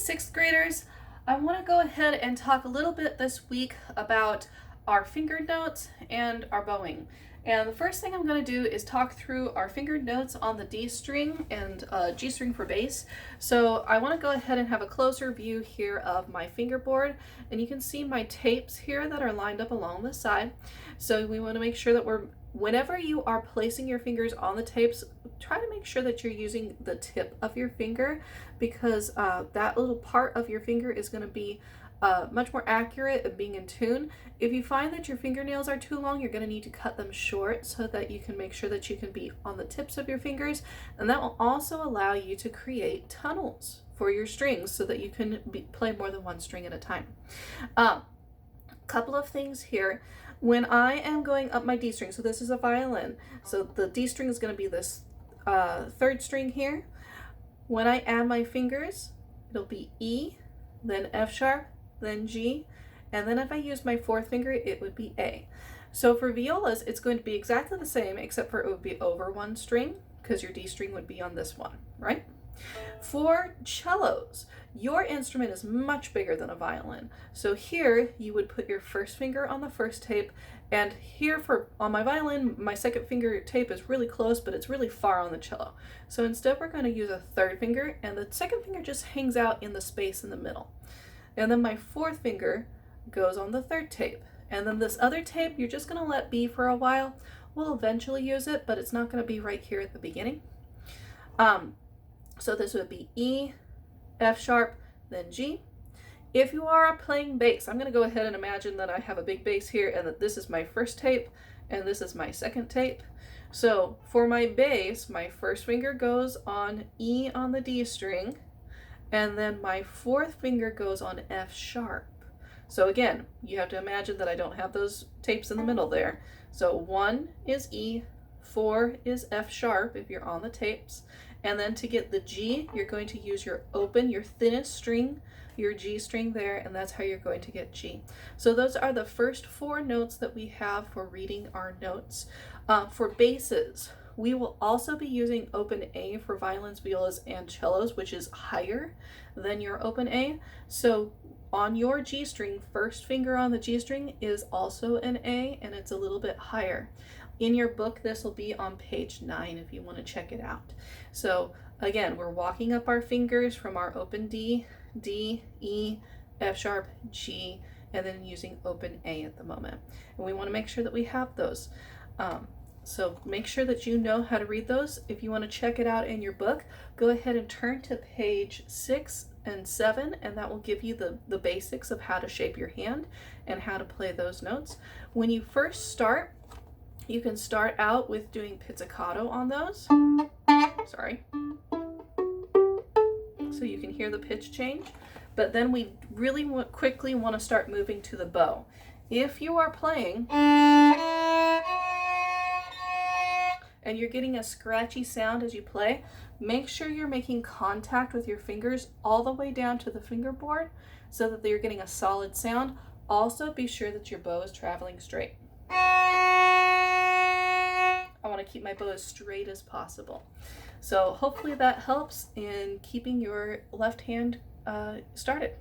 sixth graders, I want to go ahead and talk a little bit this week about our finger notes and our bowing. And the first thing I'm going to do is talk through our finger notes on the D string and G string for bass. So I want to go ahead and have a closer view here of my fingerboard, and you can see my tapes here that are lined up along the side. So we want to make sure that whenever you are placing your fingers on the tapes, try to make sure that you're using the tip of your finger, because that little part of your finger is going to be much more accurate at being in tune. If you find that your fingernails are too long, you're going to need to cut them short so that you can make sure that you can be on the tips of your fingers, and that will also allow you to create tunnels for your strings so that you can play more than one string at a time. Couple of things here. When I am going up my D string, so this is a violin, so the D string is going to be this third string here. When I add my fingers, it'll be E, then F sharp, then G, and then if I use my fourth finger, it would be A. So for violas, it's going to be exactly the same, except for it would be over one string, because your D string would be on this one, right? For cellos, your instrument is much bigger than a violin. So here you would put your first finger on the first tape, and here on my violin, my second finger tape is really close, but it's really far on the cello. So instead we're going to use a third finger, and the second finger just hangs out in the space in the middle. And then my fourth finger goes on the third tape. And then this other tape, you're just going to let be for a while. We'll eventually use it, but it's not going to be right here at the beginning. So this would be E, F sharp, then G. If you are playing bass, I'm going to go ahead and imagine that I have a big bass here, and that this is my first tape and this is my second tape. So for my bass, my first finger goes on E on the D string, and then my fourth finger goes on F sharp. So again, you have to imagine that I don't have those tapes in the middle there. So 1 is E, 4 is F sharp if you're on the tapes, and then to get the G, you're going to use your thinnest string, your G string there, and that's how you're going to get G. So those are the first 4 notes that we have for reading our notes. For basses, we will also be using open A for violins, violas, and cellos, which is higher than your open A. So on your G string, first finger on the G string is also an A, and it's a little bit higher. In your book, this will be on page 9 if you want to check it out. So again, we're walking up our fingers from our open D, D, E, F sharp, G, and then using open A at the moment. And we want to make sure that we have those. So make sure that you know how to read those. If you want to check it out in your book, go ahead and turn to page 6 and 7, and that will give you the basics of how to shape your hand and how to play those notes. When you first start, you can start out with doing pizzicato on those. Sorry. So you can hear the pitch change, but then we really quickly want to start moving to the bow. If you are playing and you're getting a scratchy sound as you play, make sure you're making contact with your fingers all the way down to the fingerboard so that you're getting a solid sound. Also, be sure that your bow is traveling straight. I want to keep my bow as straight as possible. So hopefully that helps in keeping your left hand started.